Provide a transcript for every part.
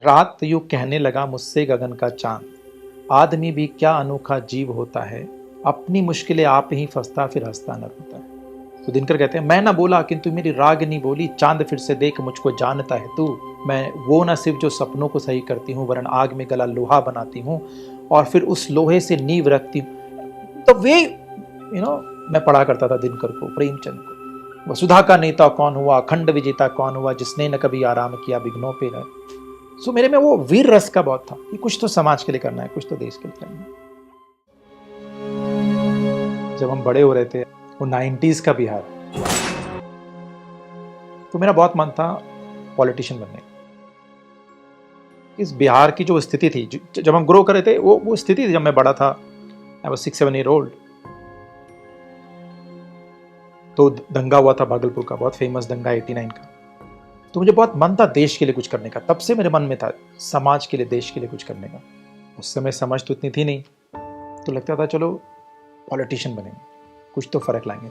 रात यूं कहने लगा मुझसे गगन का चांद, आदमी भी क्या अनोखा जीव होता है, अपनी मुश्किलें आप ही फंसता फिर हंसता न रोता है। तो दिनकर कहते हैं, मैं ना बोला किंतु मेरी रागनी बोली, चांद फिर से देख मुझको जानता है तू। मैं वो ना सिर्फ जो सपनों को सही करती हूँ, वरन आग में गला लोहा बनाती हूँ और फिर उस लोहे से नींव रखती हूँ। तो वे मैं पढ़ा करता था दिनकर को, प्रेमचंद को। वसुधा का नेता कौन हुआ, अखंड विजेता कौन हुआ, जिसने न कभी आराम किया विघ्नों पे रहे। सो मेरे में वो वीर रस का बहुत था कि कुछ तो समाज के लिए करना है, कुछ तो देश के लिए करना है। जब हम बड़े हो रहे थे, वो 90s का बिहार, तो मेरा बहुत मन था पॉलिटिशियन बनने का। इस बिहार की जो स्थिति थी, जब हम ग्रो कर रहे थे, वो स्थिति थी जब मैं बड़ा था। I was 6-7 year old. तो दंगा हुआ था भागलपुर का, बहुत फेमस दंगा 89 का। तो मुझे बहुत मन था देश के लिए कुछ करने का। तब से मेरे मन में था समाज के लिए, देश के लिए कुछ करने का। उस समय समझ तो इतनी थी नहीं, तो लगता था चलो पॉलिटिशियन बनेंगे, कुछ तो फर्क लाएंगे।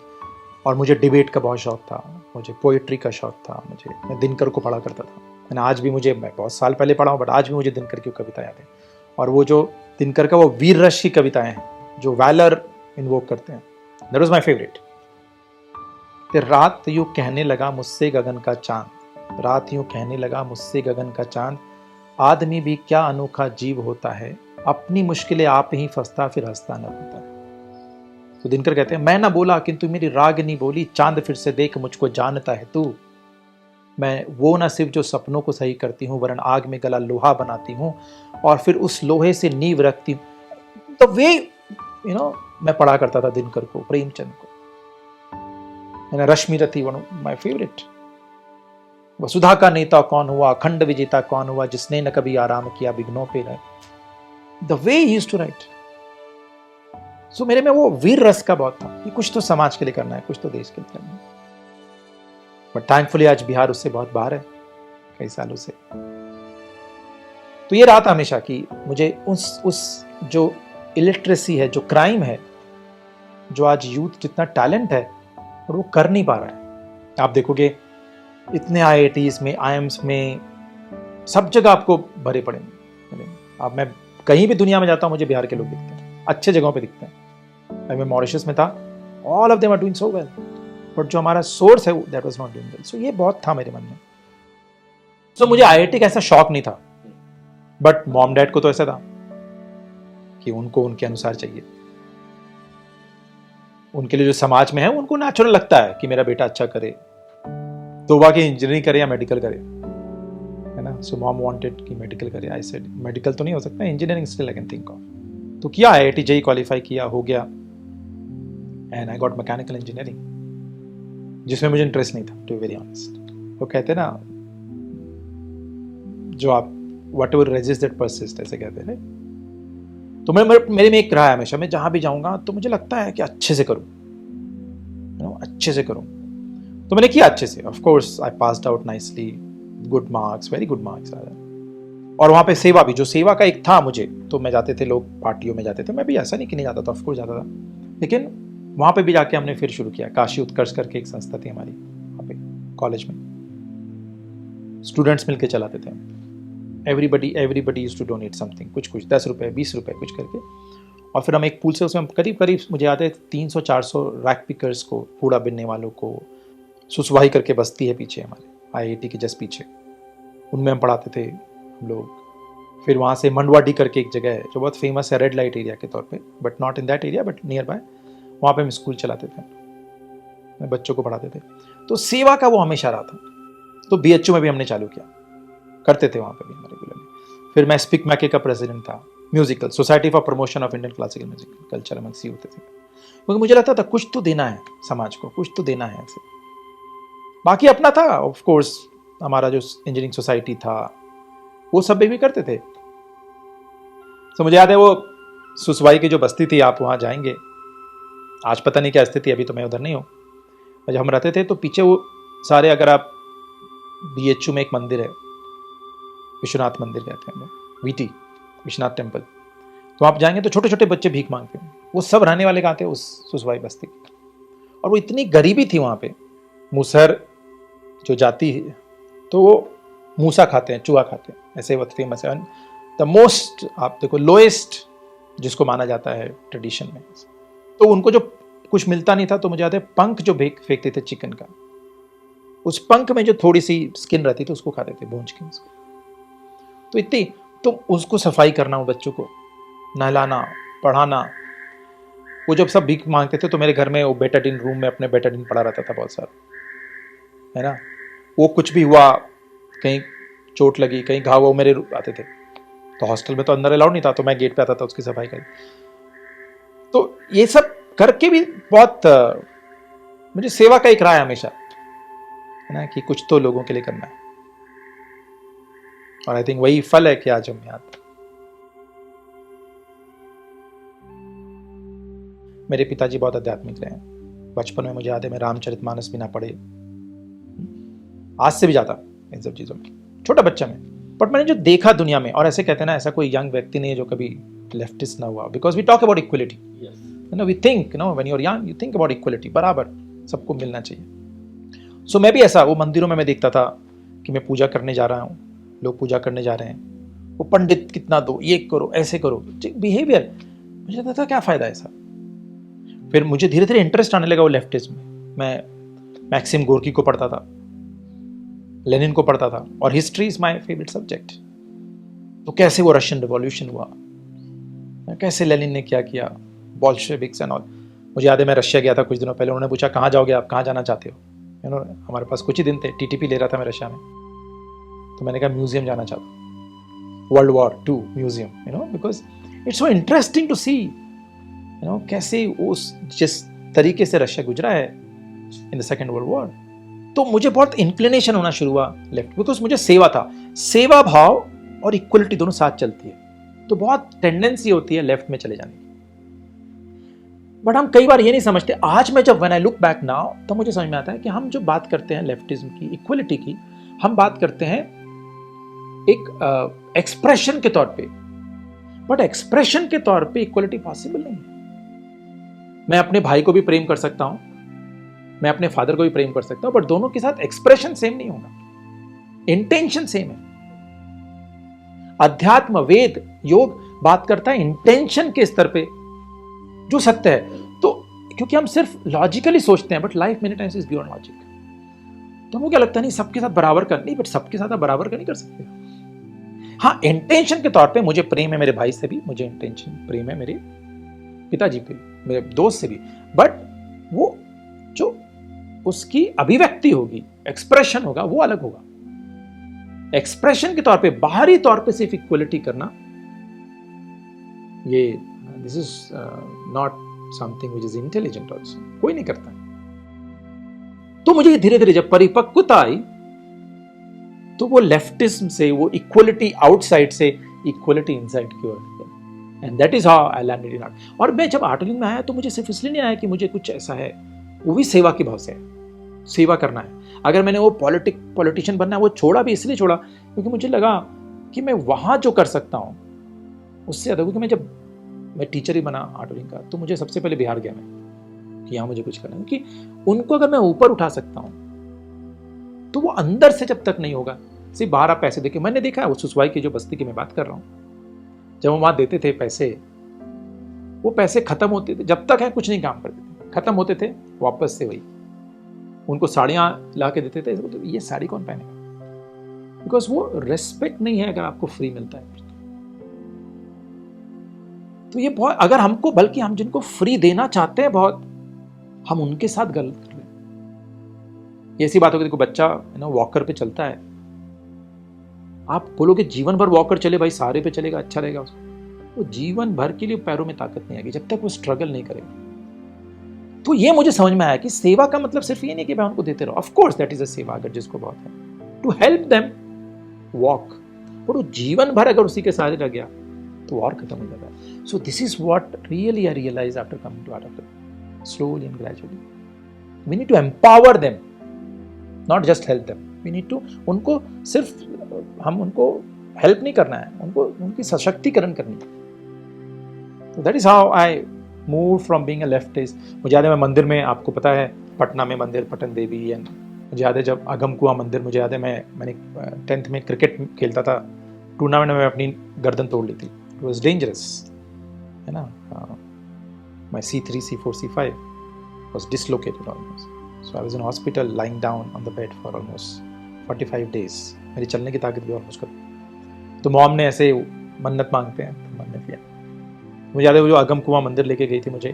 और मुझे डिबेट का बहुत शौक था, मुझे पोइट्री का शौक था, मैं दिनकर को पढ़ा करता था। मैंने आज भी, मैं बहुत साल पहले पढ़ा हूँ, बट आज भी मुझे दिनकर की कविता याद है। और वो जो दिनकर का वो वीर रस की कविताएं हैं, जो वैलर इन्वोक करते हैं, दैट वाज माय फेवरेट। रात यूं कहने लगा मुझसे गगन का चांद, रात यूं कहने लगा मुझसे गगन का चांद, आदमी भी क्या अनोखा जीव होता है, अपनी मुश्किलें आप ही फंसता फिर हंसता न रोता है। तो दिनकर कहते हैं, मैं ना बोला किंतु मेरी रागनी बोली, चांद फिर से देख मुझको जानता है तू। मैं वो ना सिर्फ जो सपनों को सही करती हूँ, वरन आग में गला लोहा बनाती हूँ और फिर उस लोहे से नींव रखती हूँ। तो वे मैं पढ़ा करता था दिनकर को, प्रेमचंद को। रश्मि रथी, वन ऑफ माय फेवरेट। वसुधा का नेता कौन हुआ, अखंड विजेता कौन हुआ, जिसने न कभी आराम किया विघ्नों पे रहे। The way he used to write. So मेरे में वो वीर रस का बहुत था कि कुछ तो समाज के लिए करना है, कुछ तो देश के लिए करना है। बट थैंकफुली आज बिहार उससे बहुत बाहर है, कई सालों से। तो ये रहा था हमेशा कि मुझे उस जो इलिटरेसी है, जो क्राइम है, जो आज यूथ जितना टैलेंट है और वो कर नहीं पा रहा है। आप देखोगे इतने IITs में, IIMs में, सब जगह आपको भरे पड़े मिलेंगे। अब मैं कहीं भी दुनिया में जाता हूँ, मुझे बिहार के लोग दिखते हैं, अच्छे जगहों पे दिखते हैं। मैं मॉरिशस में था, all of them are doing so well, but जो हमारा सोर्स है that was not doing well. So ये बहुत था मेरे मन में। सो मुझे IIT का ऐसा शौक नहीं था, बट मॉम डैड को तो ऐसा था कि उनको उनके अनुसार चाहिए। उनके लिए जो समाज में है, उनको नेचुरल लगता है कि मेरा बेटा अच्छा करे, तो बाकी इंजीनियरिंग करे या मेडिकल करे, है ना। सो मॉम वांटेड कि मेडिकल करे। आई सेड मेडिकल तो नहीं हो सकता, engineering still I can think of. तो किया, IIT JEE क्वालिफाई किया, हो गया, and I got mechanical engineering, जिसमें मुझे इंटरेस्ट नहीं था, टू बी वेरी ऑनेस्ट। वो कहते हैं ना, जो आप what ever resist that persist, ऐसे कहते हैं। तो मेरे में एक रहा है हमेशा, मैं जहां भी जाऊंगा तो मुझे लगता है कि अच्छे से करूं, अच्छे से करूं। तो मैंने किया अच्छे से। Of course I passed out nicely, good marks, very good marks. और वहाँ पे सेवा भी, जो सेवा का एक था मुझे, तो मैं जाते थे, लोग पार्टियों में जाते थे, मैं भी ऐसा नहीं कि नहीं जाता था, ऑफ कोर्स जाता था। लेकिन वहाँ पे भी जाके हमने फिर शुरू किया, काशी उत्कर्ष करके एक संस्था थी हमारी वहाँ पे कॉलेज में, स्टूडेंट्स मिलके चलाते थे। Everybody used to donate something, कुछ 10 रुपये 20 रुपये कुछ करके। और फिर हम एक पूल से, उसमें करीब मुझे याद है 300-400 रैक पिकर्स को, कूड़ा बिनने वालों को, सुसवाही करके बस्ती है पीछे हमारे IIT के जस्ट पीछे, उनमें हम पढ़ाते थे हम लोग। फिर वहाँ से मंडवाडी करके एक जगह है जो बहुत फेमस है रेड लाइट एरिया के तौर पे, but not in that area, but near by. वहाँ पे हम स्कूल चलाते थे, मैं बच्चों को पढ़ाते थे। तो सेवा का वो हमेशा रहा था। तो BHU में भी हमने चालू किया, करते थे वहाँ पे भी रेगुलरली। फिर मैं स्पीक मैके का प्रेसिडेंट था, musical society for promotion of Indian classical music culture MNC होते थे, क्योंकि मुझे लगता था कुछ तो देना है समाज को, कुछ तो देना है ऐसे। बाकी अपना था, ऑफ कोर्स हमारा जो इंजीनियरिंग सोसाइटी था, वो सब भी करते थे। तो मुझे याद है वो सुसवाई की जो बस्ती थी, आप वहाँ जाएंगे, आज पता नहीं क्या स्थिति, अभी तो मैं उधर नहीं हूँ। जब हम रहते थे तो पीछे वो सारे, अगर आप BHU में एक मंदिर है, विश्वनाथ मंदिर कहते हैं, VT विश्वनाथ टेम्पल, तो आप जाएंगे तो छोटे छोटे बच्चे भीख मांगते हैं, वो सब रहने वाले कहाँ थे, उस सुसवाई बस्ती। और वो इतनी गरीबी थी वहाँ पे, मुसहर जो जाति है, तो वो मूसा खाते हैं, चूहा खाते हैं, ऐसे बहुत फेमस है। द मोस्ट आप देखो लोएस्ट जिसको माना जाता है ट्रेडिशन में, तो उनको जो कुछ मिलता नहीं था तो मुझे याद है पंख जो फेंकते थे चिकन का, उस पंख में जो थोड़ी सी स्किन रहती थी उसको खाते थे भूंज के उसको। तो इतनी, तो उसको सफाई करना, वो बच्चों को नहलाना, पढ़ाना। वो जब सब भीख मांगते थे तो मेरे घर में वो बेटाडीन रूम में अपने बेटाडीन पड़ा रहता था बहुत सारा, है ना। वो कुछ भी हुआ, कहीं चोट लगी, कहीं घाव वो मेरे आते थे। तो हॉस्टल में तो अंदर अलाउड नहीं था, तो मैं गेट पे आता था उसकी सफाई कर। तो ये सब करके भी बहुत मुझे सेवा का एक रहा है हमेशा, है ना, कि कुछ तो लोगों के लिए करना है। और आई थिंक वही फल है कि आज हम यहाँ। मेरे पिताजी बहुत आध्यात्मिक रहे हैं। बचपन में मुझे याद है मैं रामचरितमानस भी ना पढ़े, आज से भी ज्यादा इन सब चीजों में, छोटा बच्चा में। बट मैंने जो देखा दुनिया में, और ऐसे कहते हैं ना, ऐसा कोई यंग व्यक्ति नहीं है जो कभी लेफ्टिस्ट ना हुआ, because we talk about equality, you know, we think, you know, when you are young you think about equality, बराबर सबको मिलना चाहिए। सो मैं भी ऐसा, वो मंदिरों में मैं देखता था कि मैं पूजा करने जा रहा हूँ, लोग पूजा करने जा रहे हैं, वो पंडित कितना दो, ये करो, ऐसे करो, बिहेवियर। मुझे लगता था क्या फायदा ऐसा। फिर मुझे धीरे धीरे इंटरेस्ट आने लगा वो लेफ्टिज्म में। मैं मैक्सिम गोर्की को पढ़ता था, लेनिन को पढ़ता था, और history is my favourite subject. तो कैसे वो रशियन रिवॉल्यूशन हुआ, कैसे लेनिन ने क्या किया, बोल्शेविक्स एंड ऑल। मुझे याद है मैं रशिया गया था कुछ दिनों पहले, उन्होंने पूछा कहाँ जाओगे आप, कहाँ जाना चाहते हो, यू नो, हमारे पास कुछ ही दिन थे, टीटीपी ले रहा था मैं रशिया में। तो मैंने कहा म्यूजियम जाना चाहता हूँ, world war II museum, you know, because it's so interesting to see, you know, कैसे उस जिस तरीके से रशिया गुजरा है in the second world war. तो मुझे बहुत इंक्लिनेशन होना शुरू हुआ लेफ्ट, बिकॉज मुझे सेवा था, सेवा भाव और इक्वलिटी दोनों साथ चलती है, तो बहुत टेंडेंसी होती है लेफ्ट में चले जाने की। बट हम कई बार ये नहीं समझते। आज मैं जब when I look back now, तो मुझे समझ में आता है कि हम जो बात करते हैं लेफ्टिज्म की, इक्वलिटी की, हम बात करते हैं एक एक्सप्रेशन के तौर पे, बट एक्सप्रेशन के तौर पे इक्वलिटी पॉसिबल नहीं है। मैं अपने भाई को भी प्रेम कर सकता हूं, मैं अपने फादर को भी प्रेम कर सकता हूं, बट दोनों के साथ एक्सप्रेशन सेम नहीं होगा, इंटेंशन सेम है। अध्यात्म, वेद, योग बात करता है इंटेंशन के स्तर पे जो सत्य है। तो क्योंकि हम सिर्फ लॉजिकली सोचते हैं, but life many times is beyond logic. तो हमको क्या लगता है, नहीं सबके साथ बराबर कर, नहीं, बट सबके साथ आप बराबर कर नहीं कर सकते। हाँ, इंटेंशन के तौर पे मुझे प्रेम है मेरे भाई से भी, मुझे इंटेंशन प्रेम है मेरे पिताजी पे, मेरे दोस्त से भी, बट वो जो उसकी अभिव्यक्ति होगी, एक्सप्रेशन होगा, वो अलग होगा। एक्सप्रेशन के तौर पे, बाहरी तौर पे सिर्फ इक्वलिटी करना, ये this is not something which is intelligent also, कोई नहीं करता। तो मुझे धीरे धीरे जब परिपक्वता आई, तो वो लेफ्टिज्म से, वो इक्वलिटी आउटसाइड से इक्वलिटी इनसाइड की ओर, and that is how I landed in art. और मैं जब आर्टलिंग में आया तो मुझे सिर्फ इसलिए नहीं आया कि मुझे कुछ ऐसा है, वो भी सेवा के भाव से है, सेवा करना है। अगर मैंने वो पॉलिटिशियन बनना है, वो छोड़ा भी इसलिए छोड़ा क्योंकि मुझे लगा कि मैं वहां जो कर सकता हूं उससे ज्यादा, क्योंकि मैं टीचर ही बना आर्टलिंग का, तो मुझे सबसे पहले बिहार गया मैं कि यहाँ मुझे कुछ करना है, क्योंकि उनको अगर मैं ऊपर उठा सकता हूँ तो वो अंदर से जब तक नहीं होगा, सिर्फ बाहर आप पैसे देके। मैंने देखा है वो सुसवाई की जो बस्ती की मैं बात कर रहा हूँ, जब हम वहां देते थे पैसे, वो पैसे खत्म होते थे, जब तक है कुछ नहीं काम करते थे, खत्म होते थे वापस से वही, उनको साड़ियां ला के देते थे, ये साड़ी कौन पहनेगा, बिकॉज वो रेस्पेक्ट नहीं है अगर आपको फ्री मिलता है। तो ये बहुत, अगर हमको, बल्कि हम जिनको फ्री देना चाहते हैं बहुत, हम उनके साथ गलत कर रहे हैं। ऐसी बात होगी, देखो बच्चा वॉकर पे चलता है, आप बोलोगे जीवन भर वॉकर चले भाई, सारे पे चलेगा, अच्छा रहेगा उसको, वो जीवन भर के लिए पैरों में ताकत नहीं आएगी जब तक वो स्ट्रगल नहीं करेगा। तो ये मुझे समझ में आया कि सेवा का मतलब सिर्फ ये नहीं कि मैं उनको देते रहो, of course that is a सेवा, अगर जिसको बहुत है, टू हेल्प देम वॉक, और वो जीवन भर अगर उसी के साथ रह गया तो और खत्म हो जाता है। So this is what really I realise after coming to art, slowly and gradually we need to empower them, not just help them, we need to, उनको सिर्फ हम उनको हेल्प नहीं करना है, उनको उनकी सशक्तिकरण करनी है। That is how I move from being a leftist. मुझे याद है मैं मंदिर में, आपको पता है पटना में मंदिर पटन देवी एंड मुझे याद है जब अगम कुआं मंदिर, मुझे याद है मैंने 10th में क्रिकेट खेलता था, टूर्नामेंट में अपनी गर्दन तोड़ ली थी। इट वॉज डेंजरस, है ना। माई C3, C4, C5 was dislocated almost. So I was in hospital lying down on the bed for almost 45 days. मेरी चलने की ताकत भी ऑलमोस्ट खत्म। तो मॉम ने ऐसे मन्नत मांगते हैं तो मन्नत किया। मुझे याद है वो जो अगम कुआं मंदिर लेके गई थी मुझे,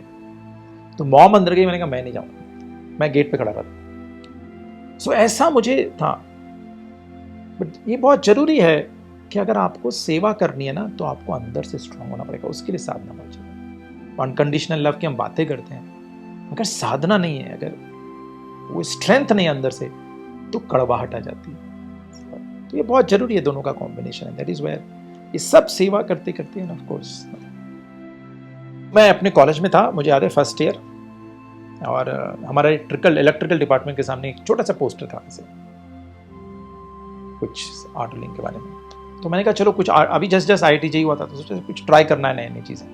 तो मॉम अंदर गई, मैंने कहा मैं नहीं जाऊँगा, मैं गेट पे खड़ा रहा। सो ऐसा मुझे था। बट ये बहुत ज़रूरी है कि अगर आपको सेवा करनी है ना, तो आपको अंदर से स्ट्रांग होना पड़ेगा, उसके लिए साधना बहुत चाहिए। अनकंडीशनल लव की हम बातें करते हैं, अगर साधना नहीं है, अगर वो स्ट्रेंथ नहीं अंदर से, तो कड़वाहट आ जाती है। तो ये बहुत जरूरी है, दोनों का कॉम्बिनेशन है। दैट इज वेयर ये सब सेवा करते करते हैं, ऑफ कोर्स। मैं अपने कॉलेज में था, मुझे याद है फर्स्ट ईयर, और हमारा इलेक्ट्रिकल डिपार्टमेंट के सामने एक छोटा सा पोस्टर था ऐसे कुछ आर्ट लिंक के बारे में। तो मैंने कहा चलो कुछ, अभी जस्ट IIT JEE हुआ था, तो सोचा कुछ ट्राई करना है, नई नई चीजें।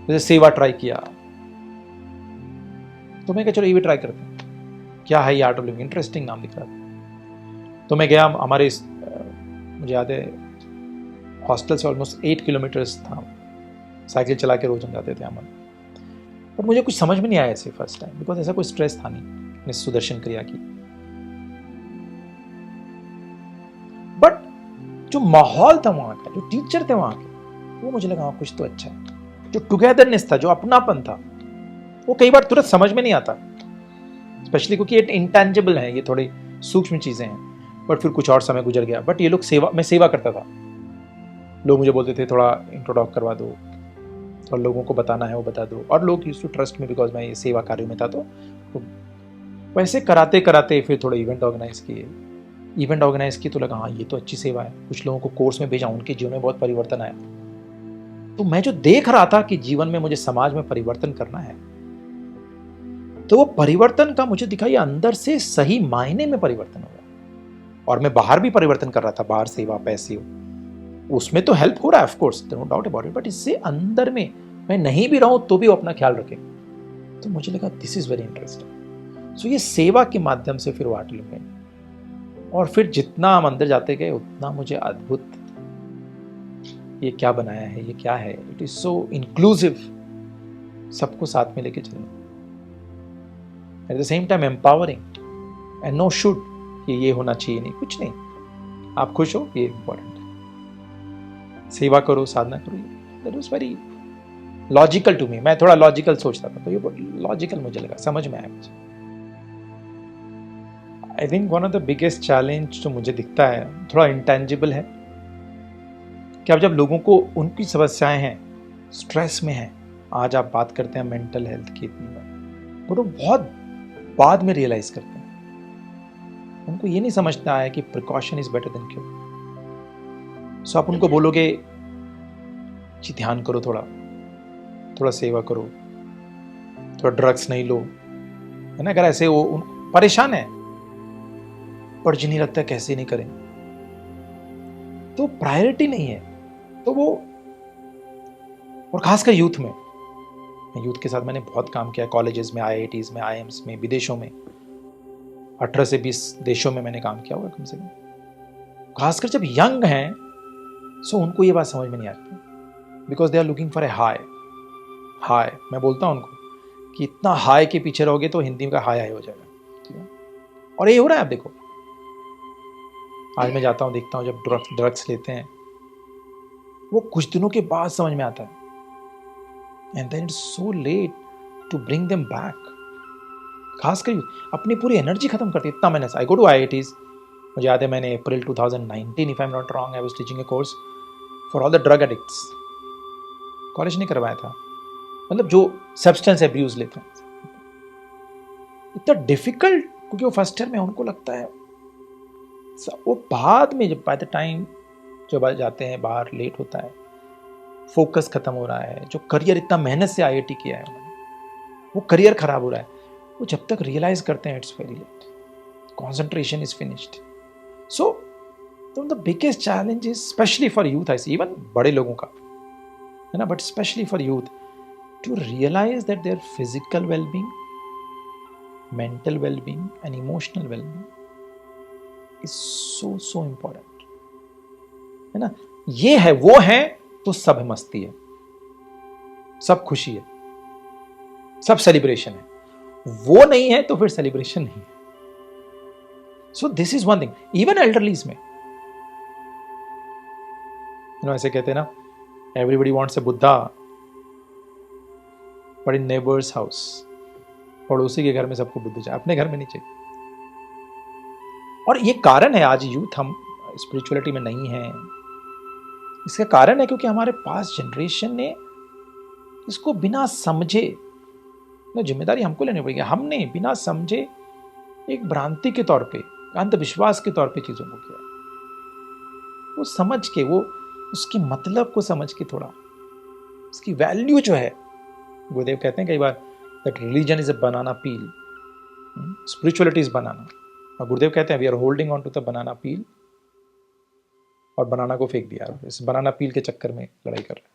जैसे सेवा ट्राई किया, तो मैं कहा चलो ये भी ट्राई करते हैं, क्या है ये आर्ट ऑफ लिविंग, इंटरेस्टिंग नाम दिख रहा था। तो मैं गया, हमारे मुझे याद है हॉस्टल से ऑलमोस्ट 8 किलोमीटर्स था, साइकिल चला के रोज हम जाते थे हम। पर मुझे कुछ समझ में नहीं आया ऐसे फर्स्ट टाइम, बिकॉज ऐसा कोई स्ट्रेस था नहीं। मैंने सुदर्शन क्रिया की, बट जो माहौल था वहां का, जो टीचर थे वहां के, वो मुझे लगा कुछ तो अच्छा है। जो टुगेदरनेस था, जो अपनापन था, वो कई बार तुरंत समझ में नहीं आता, स्पेशली क्योंकि ये इंटेंजिबल है, ये थोड़ी सूक्ष्म चीजें हैं। बट फिर कुछ और समय गुजर गया, बट ये लोग मैं सेवा करता था। लोग मुझे बोलते थे थोड़ा इंट्रोडक्ट करवा दो, और लोगों को बताना है वो बता दो, और लोग यूज्ड टू ट्रस्ट में, बिकॉज मैं ये सेवा कार्य में था। तो वैसे कराते कराते फिर थोड़ा इवेंट ऑर्गेनाइज किए तो लगा हाँ ये तो अच्छी सेवा है। कुछ लोगों को कोर्स में भेजा, उनके जीवन में बहुत परिवर्तन आया। तो मैं जो देख रहा था कि जीवन में मुझे समाज में परिवर्तन करना है, तो वो परिवर्तन का मुझे दिखा ये अंदर से सही मायने में परिवर्तन हो रहा। और मैं बाहर भी परिवर्तन कर रहा था, बाहर सेवा, पैसे, उसमें तो हेल्प हो रहा है, of course, no doubt about it. But इससे अंदर में मैं नहीं भी रहूं तो भी वो अपना ख्याल रखे, तो मुझे लगा दिस इज वेरी इंटरेस्टिंग। सो ये सेवा के माध्यम से फिर वो आर्ट लिविंग गई, और फिर जितना हम अंदर जाते गए उतना मुझे अद्भुत, ये क्या बनाया है, ये क्या है, इट इज सो इंक्लूसिव, सबको साथ में लेके चलना, at the same time empowering, and no should कि ये होना चाहिए, नहीं, कुछ नहीं, आप खुश हो, ये इंपॉर्टेंट है। सेवा करो, साधना करो, that was very logical to me. मैं थोड़ा लॉजिकल सोचता था, तो ये लॉजिकल मुझे लगा, समझ में आया मुझे। I think one of the biggest challenge जो मुझे दिखता है, थोड़ा इंटेंजिबल है, कि अब जब लोगों को उनकी समस्याएं हैं, स्ट्रेस में हैं, आज आप बात करते हैं मेंटल हेल्थ की इतनी बार, बट वो बहुत बाद में रियलाइज करते हैं। उनको ये नहीं समझता है कि precaution is better than cure. So आप उनको बोलोगे जी ध्यान करो, थोड़ा सेवा करो, थोड़ा ड्रग्स नहीं लो, है ना। अगर ऐसे वो परेशान है, पर जी नहीं लगता कैसे नहीं करें, तो प्रायोरिटी नहीं है। तो वो, और खासकर यूथ में, यूथ के साथ मैंने बहुत काम किया, कॉलेजेस में, IITs में, IIMs में, विदेशों में, 18 से 20 देशों में मैंने काम किया होगा कम से कम। खासकर जब यंग हैं, सो उनको ये बात समझ में नहीं आती, because they are looking for a high. मैं बोलता हूं उनको कि इतना हाई के पीछे रहोगे तो हिंदी का हाई हो जाएगा, ठीक है। और ये हो रहा है, आप देखो, आज मैं जाता हूं, देखता हूं, जब ड्रग्स लेते हैं, वो कुछ दिनों के बाद समझ में आता है, and then it's so late to bring them back. खासकर अपनी पूरी एनर्जी खत्म करती है। इतना मैंने, आई गो टू IITs, मुझे याद है मैंने अप्रैल 2019, if I am not wrong, I was teaching A course for all the drug addicts. College नहीं करवाया था, मतलब जो सब्सटेंस एब्यूज लेते हैं। इतना डिफिकल्ट, क्योंकि वो फर्स्ट ईयर में, उनको लगता है, वो बाद में जब बाय द टाइम जब जाते हैं बाहर, लेट होता है, फोकस खत्म हो रहा है, जो करियर इतना मेहनत से IIT किया है उन्होंने, वो करियर खराब हो रहा है, वो जब तक रियलाइज करते हैं, it's very late, concentration is finished. So the biggest challenge is, specially for youth, I see, even बड़े लोगों का है ना, but specially for youth, to realise that their physical wellbeing, mental wellbeing and emotional wellbeing is so so important, है ना। ये है, वो है तो सब मस्ती है, सब खुशी है, सब सेलिब्रेशन है। वो नहीं है तो फिर सेलिब्रेशन नहीं है। So this is one thing, even elderlies में ऐसे कहते हैं ना, everybody wants A Buddha but in neighbours house, पड़ोसी के घर में सबको बुद्ध चाहिए, अपने घर में नहीं चाहिए। और ये कारण है आज यूथ हम स्पिरिचुअलिटी में नहीं है, इसका कारण है क्योंकि हमारे पास जनरेशन ने इसको बिना समझे, जिम्मेदारी हमको लेनी पड़ेगी, हमने बिना समझे एक भ्रांति के तौर पे, अंधविश्वास के तौर पे चीजों को किया। वो समझ के, वो उसके मतलब को समझ के, थोड़ा उसकी वैल्यू जो है, गुरुदेव कहते हैं कई बार that religion is a banana peel, spirituality is banana. और गुरुदेव कहते हैं we are holding on to the banana peel, और बनाना को फेंक दिया, इस बनाना पील के चक्कर में लड़ाई कर रहे हैं।